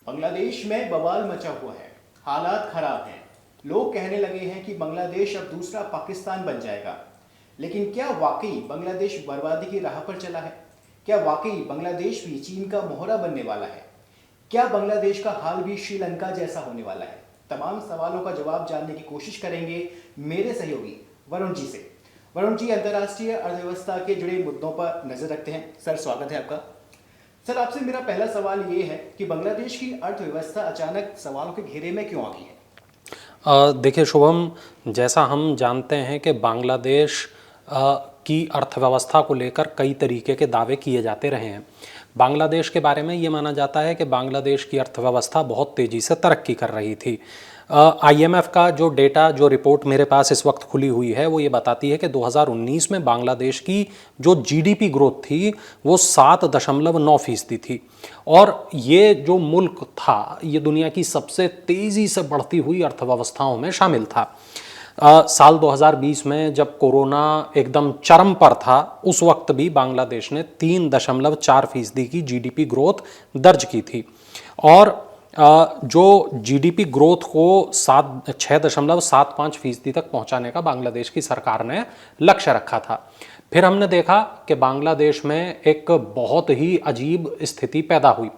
बांग्लादेश में बवाल मचा हुआ है, हालात खराब हैं। लोग कहने लगे हैं कि बांग्लादेश अब दूसरा पाकिस्तान बन जाएगा। लेकिन क्या वाकई बांग्लादेश बर्बादी की राह पर चला है? क्या वाकई बांग्लादेश भी चीन का मोहरा बनने वाला है? क्या बांग्लादेश का हाल भी श्रीलंका जैसा होने वाला है? तमाम सवालों का जवाब जानने की कोशिश करेंगे मेरे सहयोगी वरुण जी से। वरुण जी अंतर्राष्ट्रीय अर्थव्यवस्था के जुड़े मुद्दों पर नजर रखते हैं। सर, स्वागत है आपका। सर, आपसे मेरा पहला सवाल ये है कि बांग्लादेश की अर्थव्यवस्था अचानक सवालों के घेरे में क्यों आ गई है? देखिए शुभम, जैसा हम जानते हैं कि बांग्लादेश की अर्थव्यवस्था को लेकर कई तरीके के दावे किए जाते रहे हैं। बांग्लादेश के बारे में ये माना जाता है कि बांग्लादेश की अर्थव्यवस्था बहुत तेज़ी से तरक्की कर रही थी। IMF का जो डेटा, जो रिपोर्ट मेरे पास इस वक्त खुली हुई है, वो ये बताती है कि 2019 में बांग्लादेश की जो GDP ग्रोथ थी वो 7.9% थी। और ये जो मुल्क था ये दुनिया की सबसे तेज़ी से बढ़ती हुई अर्थव्यवस्थाओं में शामिल था। साल 2020 में जब कोरोना एकदम चरम पर था, उस वक्त भी बांग्लादेश ने 3.4% की GDP ग्रोथ दर्ज की थी। और जो GDP ग्रोथ को 6.75% तक पहुंचाने का बांग्लादेश की सरकार ने लक्ष्य रखा था। फिर हमने देखा कि बांग्लादेश में एक बहुत ही अजीब स्थिति पैदा हुई।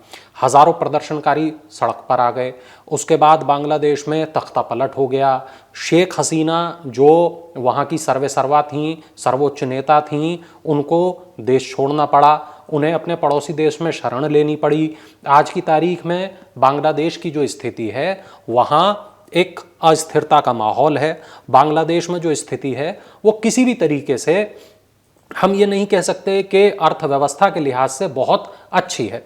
हज़ारों प्रदर्शनकारी सड़क पर आ गए। उसके बाद बांग्लादेश में तख्ता पलट हो गया। शेख हसीना जो वहाँ की सर्वेसर्वा थीं, सर्वोच्च नेता थीं, उनको देश छोड़ना पड़ा। उन्हें अपने पड़ोसी देश में शरण लेनी पड़ी। आज की तारीख में बांग्लादेश की जो स्थिति है वहाँ एक अस्थिरता का माहौल है। बांग्लादेश में जो स्थिति है वो किसी भी तरीके से हम ये नहीं कह सकते कि अर्थव्यवस्था के लिहाज से बहुत अच्छी है।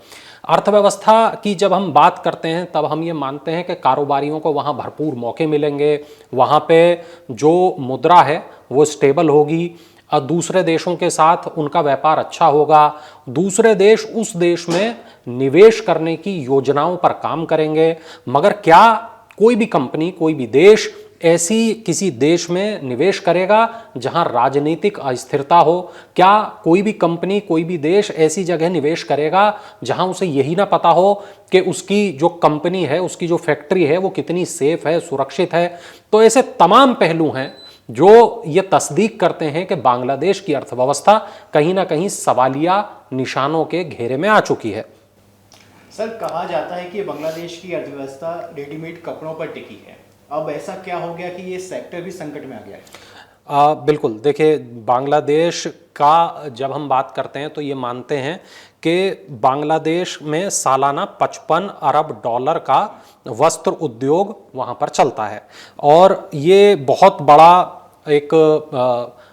अर्थव्यवस्था की जब हम बात करते हैं तब हम ये मानते हैं कि कारोबारियों को वहाँ भरपूर मौके मिलेंगे, वहाँ पे जो मुद्रा है वो स्टेबल होगी, दूसरे देशों के साथ उनका व्यापार अच्छा होगा, दूसरे देश उस देश में निवेश करने की योजनाओं पर काम करेंगे। मगर क्या कोई भी कंपनी, कोई भी देश ऐसी किसी देश में निवेश करेगा जहां राजनीतिक अस्थिरता हो? क्या कोई भी कंपनी, कोई भी देश ऐसी जगह निवेश करेगा जहां उसे यही ना पता हो कि उसकी जो कंपनी है, उसकी जो फैक्ट्री है वो कितनी सेफ है, सुरक्षित है? तो ऐसे तमाम पहलू हैं जो ये तस्दीक करते हैं कि बांग्लादेश की अर्थव्यवस्था कहीं ना कहीं सवालिया निशानों के घेरे में आ चुकी है। सर, कहा जाता है कि बांग्लादेश की अर्थव्यवस्था रेडीमेड कपड़ों पर टिकी है। अब ऐसा क्या हो गया कि ये सेक्टर भी संकट में आ गया है? बिल्कुल, देखिए बांग्लादेश का जब हम बात करते हैं तो ये मानते हैं कि बांग्लादेश में सालाना 55 अरब डॉलर का वस्त्र उद्योग वहाँ पर चलता है। और ये बहुत बड़ा एक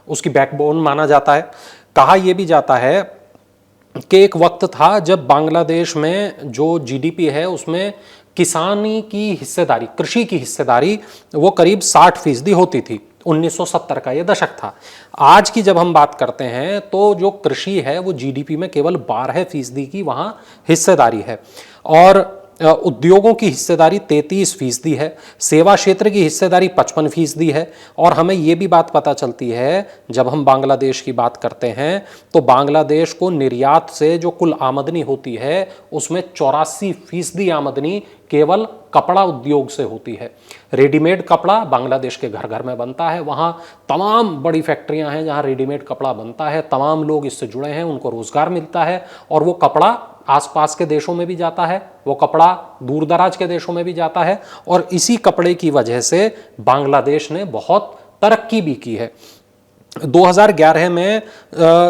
उसकी बैकबोन माना जाता है। कहा यह भी जाता है कि एक वक्त था जब बांग्लादेश में जो GDP है उसमें किसानी की हिस्सेदारी, कृषि की हिस्सेदारी वो करीब 60% होती थी। 1970 का ये दशक था। आज की जब हम बात करते हैं तो जो कृषि है वो GDP में केवल 12% की वहाँ हिस्सेदारी है। और उद्योगों की हिस्सेदारी 33% है। सेवा क्षेत्र की हिस्सेदारी 55% है। और हमें ये भी बात पता चलती है जब हम बांग्लादेश की बात करते हैं तो बांग्लादेश को निर्यात से जो कुल आमदनी होती है उसमें 84% आमदनी केवल कपड़ा उद्योग से होती है। रेडीमेड कपड़ा बांग्लादेश के घर घर में बनता है। वहाँ तमाम बड़ी फैक्ट्रियाँ हैं जहाँ रेडीमेड कपड़ा बनता है। तमाम लोग इससे जुड़े हैं, उनको रोजगार मिलता है। और वो कपड़ा आसपास के देशों में भी जाता है, वो कपड़ा दूर दराज के देशों में भी जाता है। और इसी कपड़े की वजह से बांग्लादेश ने बहुत तरक्की भी की है। 2011 में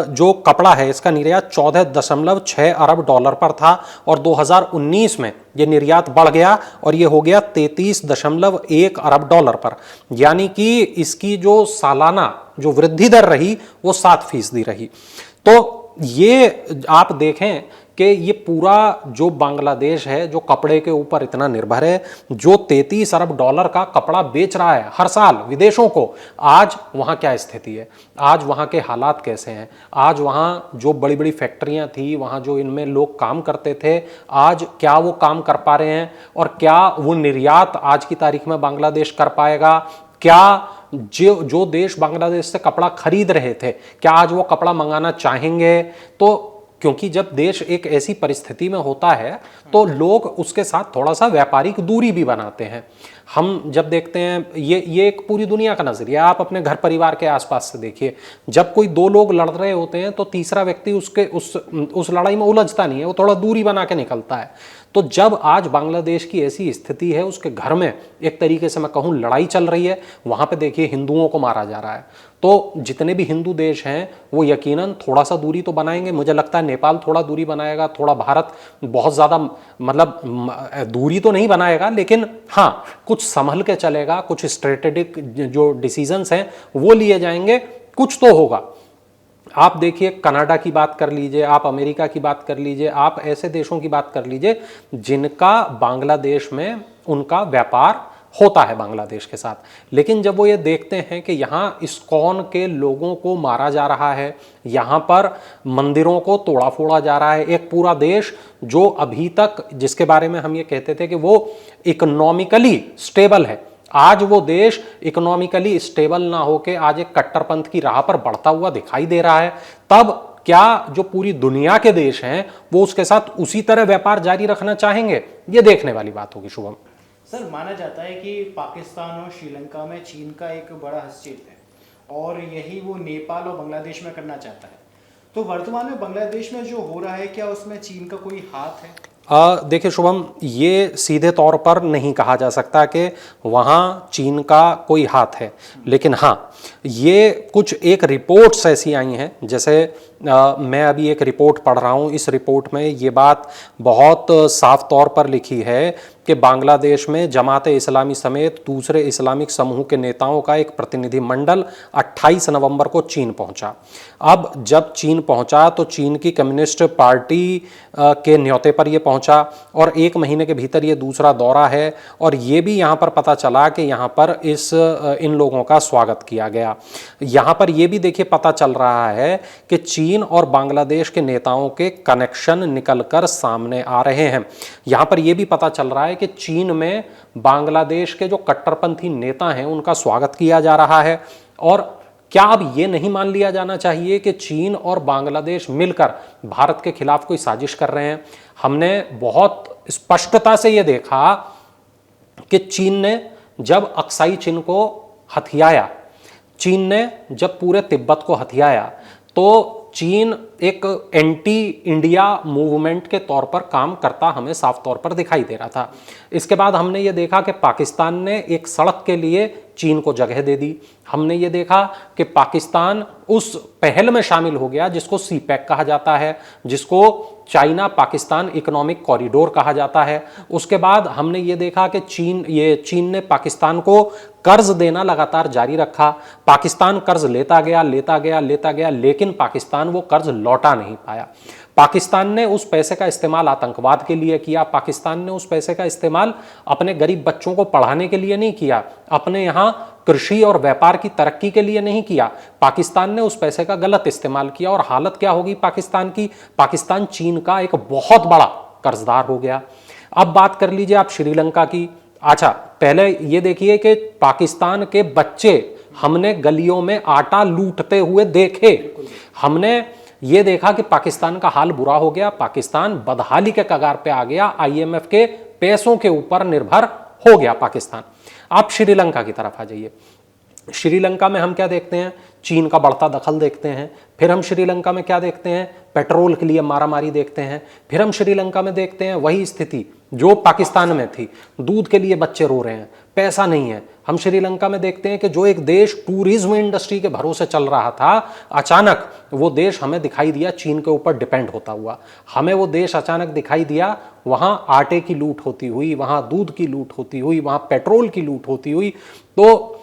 जो कपड़ा है इसका निर्यात 14.6 अरब डॉलर पर था। और 2019 में ये निर्यात बढ़ गया और ये हो गया 33.1 अरब डॉलर पर। यानी कि इसकी जो सालाना जो वृद्धि दर रही वो 7% रही। तो ये आप देखें कि ये पूरा जो बांग्लादेश है जो कपड़े के ऊपर इतना निर्भर है, जो 33 अरब डॉलर का कपड़ा बेच रहा है हर साल विदेशों को, आज वहाँ क्या स्थिति है, आज वहाँ के हालात कैसे हैं, आज वहाँ जो बड़ी बड़ी फैक्ट्रियाँ थी, वहाँ जो इनमें लोग काम करते थे, आज क्या वो काम कर पा रहे हैं? और क्या वो निर्यात आज की तारीख में बांग्लादेश कर पाएगा? क्या जो देश बांग्लादेश से कपड़ा खरीद रहे थे क्या आज वो कपड़ा मंगाना चाहेंगे? तो क्योंकि जब देश एक ऐसी परिस्थिति में होता है तो लोग उसके साथ थोड़ा सा व्यापारिक दूरी भी बनाते हैं। हम जब देखते हैं, ये एक पूरी दुनिया का नजरिया, आप अपने घर परिवार के आसपास से देखिए, जब कोई दो लोग लड़ रहे होते हैं तो तीसरा व्यक्ति उस लड़ाई में उलझता नहीं है, वो थोड़ा दूरी बना के निकलता है। तो जब आज बांग्लादेश की ऐसी स्थिति है, उसके घर में एक तरीके से मैं कहूँ लड़ाई चल रही है, वहां पे देखिए हिंदुओं को मारा जा रहा है, तो जितने भी हिंदू देश हैं वो यकीनन थोड़ा सा दूरी तो बनाएंगे। मुझे लगता है नेपाल थोड़ा दूरी बनाएगा, थोड़ा भारत बहुत ज़्यादा मतलब दूरी तो नहीं बनाएगा, लेकिन हाँ कुछ संभल के चलेगा, कुछ स्ट्रेटेजिक जो डिसीजंस हैं वो लिए जाएंगे, कुछ तो होगा। आप देखिए कनाडा की बात कर लीजिए, आप अमेरिका की बात कर लीजिए, आप ऐसे देशों की बात कर लीजिए जिनका बांग्लादेश में उनका व्यापार होता है बांग्लादेश के साथ, लेकिन जब वो ये देखते हैं कि यहाँ इस्कॉन के लोगों को मारा जा रहा है, यहाँ पर मंदिरों को तोड़ा फोड़ा जा रहा है, एक पूरा देश जो अभी तक जिसके बारे में हम ये कहते थे कि वो इकोनॉमिकली स्टेबल है, आज वो देश इकोनॉमिकली स्टेबल ना होके आज एक कट्टरपंथ की राह पर बढ़ता हुआ दिखाई दे रहा है, तब क्या जो पूरी दुनिया के देश हैं वो उसके साथ उसी तरह व्यापार जारी रखना चाहेंगे? ये देखने वाली बात होगी। शुभम सर, माना जाता है कि पाकिस्तान और श्रीलंका में चीन का एक बड़ा हस्तक्षेप है और यही वो नेपाल और बांग्लादेश में करना चाहता है, तो वर्तमान में बांग्लादेश में जो हो रहा है क्या उसमें चीन का कोई हाथ है? देखिए शुभम, ये सीधे तौर पर नहीं कहा जा सकता कि वहाँ चीन का कोई हाथ है, लेकिन हाँ ये कुछ एक रिपोर्ट्स ऐसी आई हैं, जैसे मैं अभी एक रिपोर्ट पढ़ रहा हूँ, इस रिपोर्ट में ये बात बहुत साफ तौर पर लिखी है कि बांग्लादेश में जमात इस्लामी समेत दूसरे इस्लामिक समूह के नेताओं का एक प्रतिनिधिमंडल 28 नवंबर को चीन पहुंचा। अब जब चीन पहुंचा तो चीन की कम्युनिस्ट पार्टी के न्योते पर यह पहुंचा और एक महीने के भीतर ये दूसरा दौरा है, और ये भी यहाँ पर पता चला कि यहाँ पर इन लोगों का स्वागत किया गया। यहाँ पर ये भी देखिए पता चल रहा है कि चीन और बांग्लादेश के नेताओं के कनेक्शन निकलकर सामने आ रहे हैं। यहाँ पर यह भी पता चल रहा है कि चीन में बांग्लादेश के जो कट्टरपंथी नेता हैं उनका स्वागत किया जा रहा है। और क्या अब ये नहीं मान लिया जाना चाहिए कि चीन और बांग्लादेश मिलकर भारत के खिलाफ कोई साजिश कर रहे हैं? हमने बहुत स्पष्टता से ये देखा कि चीन ने जब अक्साई चीन को हथियाया, चीन ने जब पूरे तिब्बत को हथियाया, तो चीन एक एंटी इंडिया मूवमेंट के तौर पर काम करता हमें साफ तौर पर दिखाई दे रहा था। इसके बाद हमने ये देखा कि पाकिस्तान ने एक सड़क के लिए चीन को जगह दे दी। हमने ये देखा कि पाकिस्तान उस पहल में शामिल हो गया जिसको सीपैक कहा जाता है, जिसको चाइना पाकिस्तान इकोनॉमिक कॉरिडोर कहा जाता है। उसके बाद हमने ये देखा कि चीन ने पाकिस्तान को कर्ज देना लगातार जारी रखा। पाकिस्तान कर्ज लेता गया, लेकिन पाकिस्तान वो कर्ज लौटा नहीं पाया। पाकिस्तान ने उस पैसे का इस्तेमाल आतंकवाद के लिए किया, पाकिस्तान ने उस पैसे का इस्तेमाल अपने गरीब बच्चों को पढ़ाने के लिए नहीं किया, अपने यहाँ कृषि और व्यापार की तरक्की के लिए नहीं किया। पाकिस्तान ने उस पैसे का गलत इस्तेमाल किया और हालत क्या होगी पाकिस्तान की? पाकिस्तान चीन का एक बहुत बड़ा कर्जदार हो गया। अब बात कर लीजिए आप श्रीलंका की। अच्छा, पहले ये देखिए कि पाकिस्तान के बच्चे हमने गलियों में आटा लूटते हुए देखे। हमने ये देखा कि पाकिस्तान का हाल बुरा हो गया, पाकिस्तान बदहाली के कगार पे आ गया, IMF के पैसों के ऊपर निर्भर हो गया पाकिस्तान। आप श्रीलंका की तरफ आ जाइए। श्रीलंका में हम क्या देखते हैं? चीन का बढ़ता दखल देखते हैं। फिर हम श्रीलंका में क्या देखते हैं? पेट्रोल के लिए मारामारी देखते हैं। फिर हम श्रीलंका में देखते हैं वही स्थिति जो पाकिस्तान में थी, दूध के लिए बच्चे रो रहे हैं, पैसा नहीं है। हम श्रीलंका में देखते हैं कि जो एक देश टूरिज्म इंडस्ट्री के भरोसे चल रहा था, अचानक वो देश हमें दिखाई दिया चीन के ऊपर डिपेंड होता हुआ। हमें वो देश अचानक दिखाई दिया वहां आटे की लूट होती हुई, वहां दूध की लूट होती हुई, वहां पेट्रोल की लूट होती हुई। तो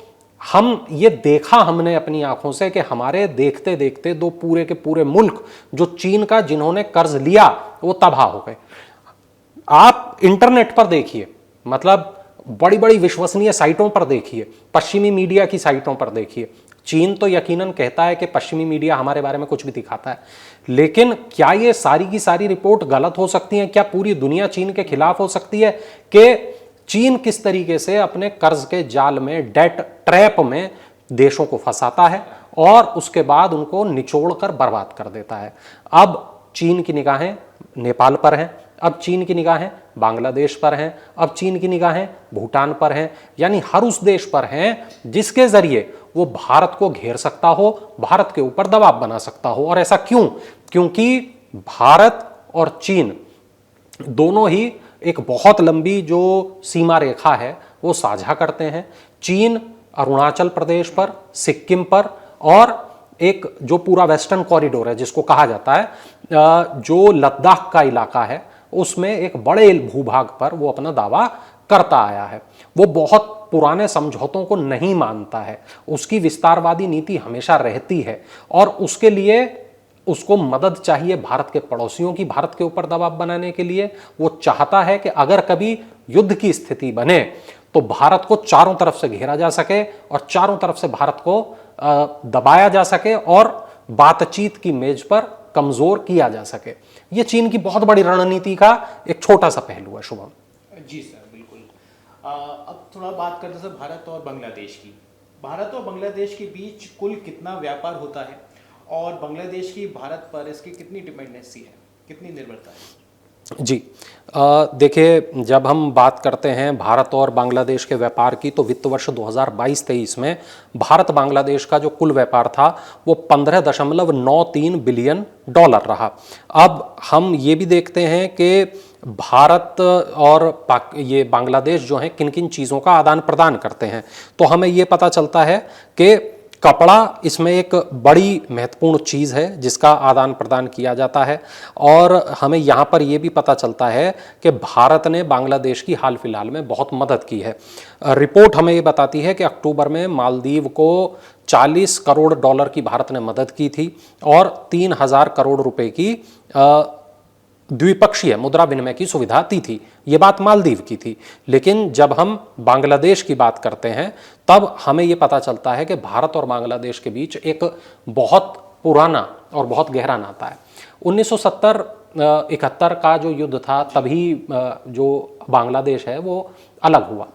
हम ये देखा हमने अपनी आंखों से कि हमारे देखते देखते दो पूरे के पूरे मुल्क जो चीन का जिन्होंने कर्ज लिया वो तबाह हो गए। आप इंटरनेट पर देखिए, मतलब बड़ी बड़ी विश्वसनीय साइटों पर देखिए, पश्चिमी मीडिया की साइटों पर देखिए। चीन तो यकीनन कहता है कि पश्चिमी मीडिया हमारे बारे में कुछ भी दिखाता है, लेकिन क्या ये सारी की सारी रिपोर्ट गलत हो सकती है? क्या पूरी दुनिया चीन के खिलाफ हो सकती है? कि चीन किस तरीके से अपने कर्ज के जाल में, डेट ट्रैप में देशों को फंसाता है और उसके बाद उनको निचोड़कर बर्बाद कर देता है। अब चीन की निगाहें नेपाल पर हैं, अब चीन की निगाहें बांग्लादेश पर हैं, अब चीन की निगाहें भूटान पर हैं, यानी हर उस देश पर हैं जिसके जरिए वो भारत को घेर सकता हो, भारत के ऊपर दबाव बना सकता हो। और ऐसा क्यों? क्योंकि भारत और चीन दोनों ही एक बहुत लंबी जो सीमा रेखा है वो साझा करते हैं। चीन अरुणाचल प्रदेश पर, सिक्किम पर और एक जो पूरा वेस्टर्न कॉरिडोर है जिसको कहा जाता है, जो लद्दाख का इलाका है, उसमें एक बड़े भूभाग पर वो अपना दावा करता आया है। वो बहुत पुराने समझौतों को नहीं मानता है, उसकी विस्तारवादी नीति हमेशा रहती है और उसके लिए उसको मदद चाहिए भारत के पड़ोसियों की, भारत के ऊपर दबाव बनाने के लिए। वो चाहता है कि अगर कभी युद्ध की स्थिति बने तो भारत को चारों तरफ से घेरा जा सके और चारों तरफ से भारत को दबाया जा सके और बातचीत की मेज पर कमजोर किया जा सके। ये चीन की बहुत बड़ी रणनीति का एक छोटा सा पहलू है। शुभम जी सर, बिल्कुल। अब थोड़ा बात करते हैं भारत और बांग्लादेश की। भारत और बांग्लादेश के बीच कुल कितना व्यापार होता है और बांग्लादेश की भारत पर इसकी कितनी डिपेंडेंसी है, कितनी निर्भरता है? जी, देखिए, जब हम बात करते हैं भारत और बांग्लादेश के व्यापार की तो वित्त वर्ष 2022-23 में भारत बांग्लादेश का जो कुल व्यापार था वो 15.93 बिलियन डॉलर रहा। अब हम ये भी देखते हैं कि भारत और ये बांग्लादेश जो हैं किन किन चीज़ों का आदान प्रदान करते हैं, तो हमें ये पता चलता है कि कपड़ा इसमें एक बड़ी महत्वपूर्ण चीज़ है जिसका आदान प्रदान किया जाता है। और हमें यहाँ पर यह भी पता चलता है कि भारत ने बांग्लादेश की हाल फिलहाल में बहुत मदद की है। रिपोर्ट हमें ये बताती है कि अक्टूबर में मालदीव को 40 करोड़ डॉलर की भारत ने मदद की थी और 3000 करोड़ रुपए की द्विपक्षीय मुद्रा विनिमय की सुविधा दी थी। ये बात मालदीव की थी। लेकिन जब हम बांग्लादेश की बात करते हैं तब हमें ये पता चलता है कि भारत और बांग्लादेश के बीच एक बहुत पुराना और बहुत गहरा नाता है। 1970-71 का जो युद्ध था तभी जो बांग्लादेश है वो अलग हुआ।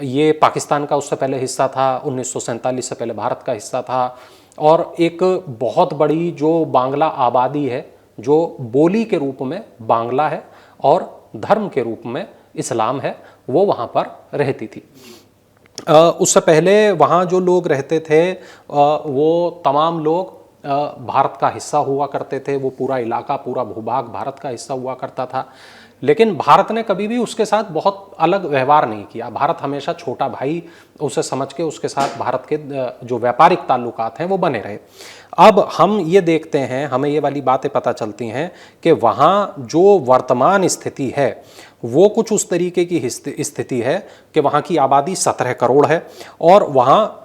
ये पाकिस्तान का उससे पहले हिस्सा था, 1947 से पहले भारत का हिस्सा था। और एक बहुत बड़ी जो बांग्ला आबादी है जो बोली के रूप में बांग्ला है और धर्म के रूप में इस्लाम है, वो वहाँ पर रहती थी। उससे पहले वहाँ जो लोग रहते थे वो तमाम लोग भारत का हिस्सा हुआ करते थे। वो पूरा इलाका, पूरा भूभाग भारत का हिस्सा हुआ करता था। लेकिन भारत ने कभी भी उसके साथ बहुत अलग व्यवहार नहीं किया। भारत हमेशा छोटा भाई उसे समझ के उसके साथ भारत के जो व्यापारिक ताल्लुकात हैं वो बने रहे। अब हम ये देखते हैं, हमें ये वाली बातें पता चलती हैं कि वहाँ जो वर्तमान स्थिति है वो कुछ उस तरीके की स्थिति है कि वहाँ की आबादी 17 करोड़ है और वहाँ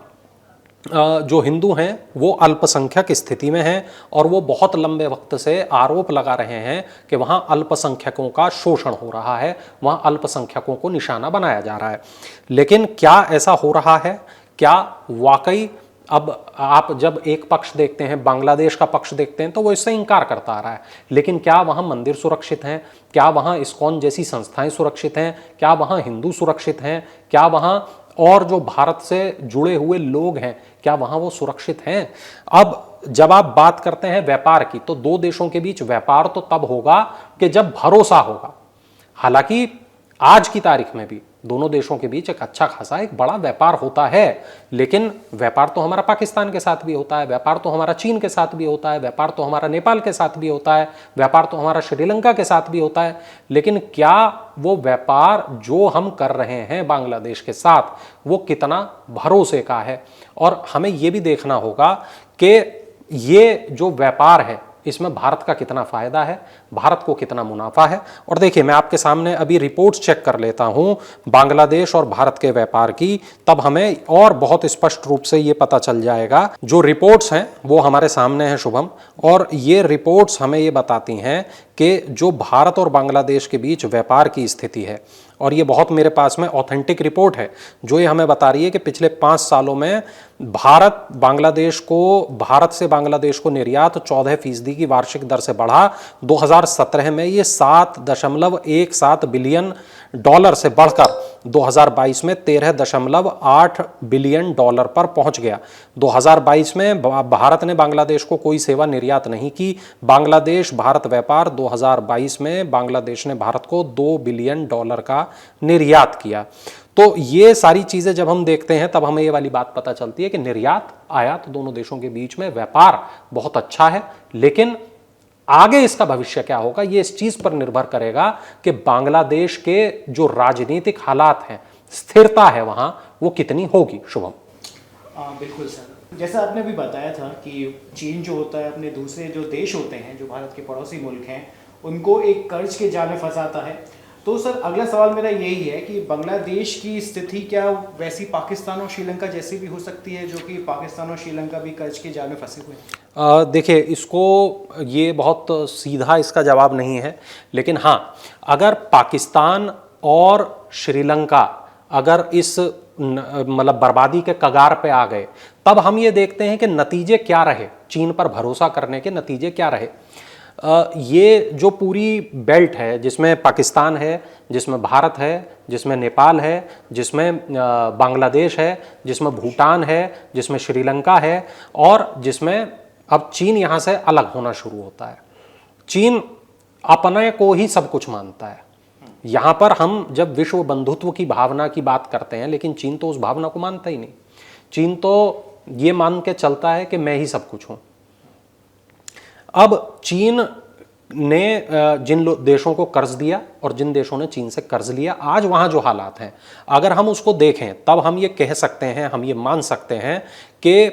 जो हिंदू हैं वो अल्पसंख्यक स्थिति में हैं और वो बहुत लंबे वक्त से आरोप लगा रहे हैं कि वहाँ अल्पसंख्यकों का शोषण हो रहा है, वहाँ अल्पसंख्यकों को निशाना बनाया जा रहा है। लेकिन क्या ऐसा हो रहा है? क्या वाकई? अब आप जब एक पक्ष देखते हैं, बांग्लादेश का पक्ष देखते हैं, तो वो इससे इनकार करता आ रहा है। लेकिन क्या वहाँ मंदिर सुरक्षित हैं? क्या वहाँ इस्कॉन जैसी संस्थाएं सुरक्षित हैं? क्या वहाँ हिंदू सुरक्षित हैं? क्या वहाँ और जो भारत से जुड़े हुए लोग हैं, क्या वहाँ वो सुरक्षित हैं? अब जब आप बात करते हैं व्यापार की, तो दो देशों के बीच व्यापार तो तब होगा कि जब भरोसा होगा। हालांकि आज की तारीख में भी दोनों देशों के बीच एक अच्छा खासा एक बड़ा व्यापार होता है, लेकिन व्यापार तो हमारा पाकिस्तान के साथ भी होता है, व्यापार तो हमारा चीन के साथ भी होता है, व्यापार तो हमारा नेपाल के साथ भी होता है, व्यापार तो हमारा श्रीलंका के साथ भी होता है। लेकिन क्या वो व्यापार जो हम कर रहे हैं बांग्लादेश के साथ वो कितना भरोसे का है? और हमें ये भी देखना होगा कि ये जो व्यापार है इसमें भारत का कितना फायदा है, भारत को कितना मुनाफा है। और देखिए, मैं आपके सामने अभी रिपोर्ट्स चेक कर लेता हूं बांग्लादेश और भारत के व्यापार की, तब हमें और बहुत स्पष्ट रूप से ये पता चल जाएगा। जो रिपोर्ट्स हैं वो हमारे सामने हैं शुभम, और ये रिपोर्ट्स हमें ये बताती हैं कि जो भारत और बांग्लादेश के बीच व्यापार की स्थिति है, और ये बहुत मेरे पास में ऑथेंटिक रिपोर्ट है जो ये हमें बता रही है कि पिछले 5 सालों में भारत से बांग्लादेश को निर्यात 14% की वार्षिक दर से बढ़ा। 2017 में ये $7.17 बिलियन से बढ़कर 2022 में 13.8 बिलियन डॉलर पर पहुंच गया। 2022 में भारत ने बांग्लादेश को कोई सेवा निर्यात नहीं की। बांग्लादेश भारत व्यापार 2022 में बांग्लादेश ने भारत को 2 बिलियन डॉलर का निर्यात किया। तो ये सारी चीजें जब हम देखते हैं तब हमें ये वाली बात पता चलती है कि निर्यात आयात दोनों देशों के बीच में व्यापार बहुत अच्छा है, लेकिन आगे इसका भविष्य क्या होगा ये इस चीज पर निर्भर करेगा कि बांग्लादेश के जो राजनीतिक हालात हैं, स्थिरता है वहां, वो कितनी होगी। शुभम। बिल्कुल सर, जैसा आपने भी बताया था कि चीन जो होता है अपने दूसरे जो देश होते हैं जो भारत के पड़ोसी मुल्क हैं उनको एक कर्ज के जाल में फंसाता है। तो सर अगला सवाल मेरा यही है कि बांग्लादेश की स्थिति क्या वैसी पाकिस्तान और श्रीलंका जैसी भी हो सकती है, जो कि पाकिस्तान और श्रीलंका भी कर्ज के जाल में फंसे हुए हैं? देखिए, इसको ये बहुत सीधा इसका जवाब नहीं है, लेकिन हाँ, अगर पाकिस्तान और श्रीलंका अगर इस मतलब बर्बादी के कगार पे आ गए, तब हम ये देखते हैं कि नतीजे क्या रहे, चीन पर भरोसा करने के नतीजे क्या रहे। ये जो पूरी बेल्ट है जिसमें पाकिस्तान है, जिसमें भारत है, जिसमें नेपाल है, जिसमें बांग्लादेश है, जिसमें भूटान है, जिसमें श्रीलंका है और जिसमें अब चीन यहाँ से अलग होना शुरू होता है। चीन अपने को ही सब कुछ मानता है। यहाँ पर हम जब विश्व बंधुत्व की भावना की बात करते हैं, लेकिन चीन तो उस भावना को मानता ही नहीं। चीन तो ये मान के चलता है कि मैं ही सब कुछ हूँ। अब चीन ने जिन देशों को कर्ज दिया और जिन देशों ने चीन से कर्ज लिया, आज वहाँ जो हालात हैं, अगर हम उसको देखें तब हम ये कह सकते हैं, हम ये मान सकते हैं कि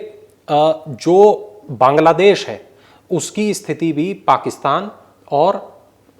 जो बांग्लादेश है उसकी स्थिति भी पाकिस्तान और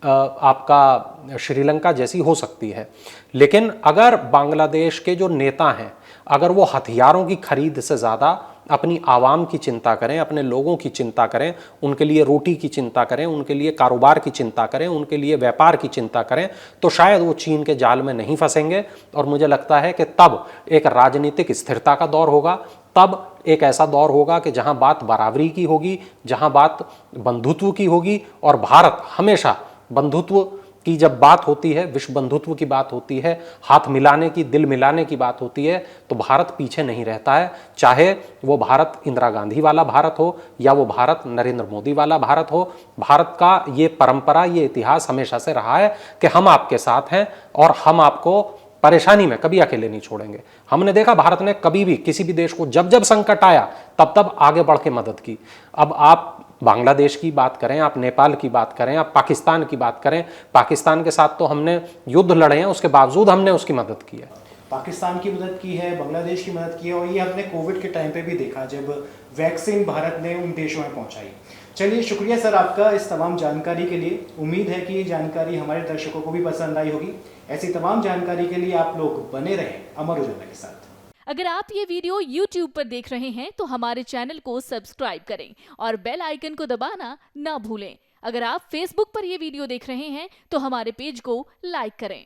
आपका श्रीलंका जैसी हो सकती है। लेकिन अगर बांग्लादेश के जो नेता हैं, अगर वो हथियारों की खरीद से ज़्यादा अपनी आवाम की चिंता करें, अपने लोगों की चिंता करें, उनके लिए रोटी की चिंता करें, उनके लिए कारोबार की चिंता करें, उनके लिए व्यापार की चिंता करें, तो शायद वो चीन के जाल में नहीं फंसेंगे। और मुझे लगता है कि तब एक राजनीतिक स्थिरता का दौर होगा, तब एक ऐसा दौर होगा कि जहां बात बराबरी की होगी, जहां बात बंधुत्व की होगी। और भारत हमेशा बंधुत्व की जब बात होती है, विश्व बंधुत्व की बात होती है, हाथ मिलाने की, दिल मिलाने की बात होती है, तो भारत पीछे नहीं रहता है। चाहे वो भारत इंदिरा गांधी वाला भारत हो या वो भारत नरेंद्र मोदी वाला भारत हो, भारत का ये परंपरा, ये इतिहास हमेशा से रहा है कि हम आपके साथ हैं और हम आपको परेशानी में कभी अकेले नहीं छोड़ेंगे। हमने देखा भारत ने कभी भी किसी भी देश को जब जब संकट आया तब तब आगे बढ़ के मदद की। अब आप बांग्लादेश की बात करें, आप नेपाल की बात करें, आप पाकिस्तान की बात करें, पाकिस्तान के साथ तो हमने युद्ध लड़े हैं, उसके बावजूद हमने उसकी मदद की है। पाकिस्तान की मदद की है, बांग्लादेश की मदद की है, और ये हमने कोविड के टाइम पे भी देखा जब वैक्सीन भारत ने उन देशों में पहुंचाई। चलिए, शुक्रिया सर आपका इस तमाम जानकारी के लिए। उम्मीद है कि ये जानकारी हमारे दर्शकों को भी पसंद आई होगी। ऐसी तमाम जानकारी के लिए आप लोग बने रहें अमर उजाला के साथ। अगर आप ये वीडियो YouTube पर देख रहे हैं तो हमारे चैनल को सब्सक्राइब करें और बेल आइकन को दबाना ना भूलें। अगर आप Facebook पर ये वीडियो देख रहे हैं तो हमारे पेज को लाइक करें।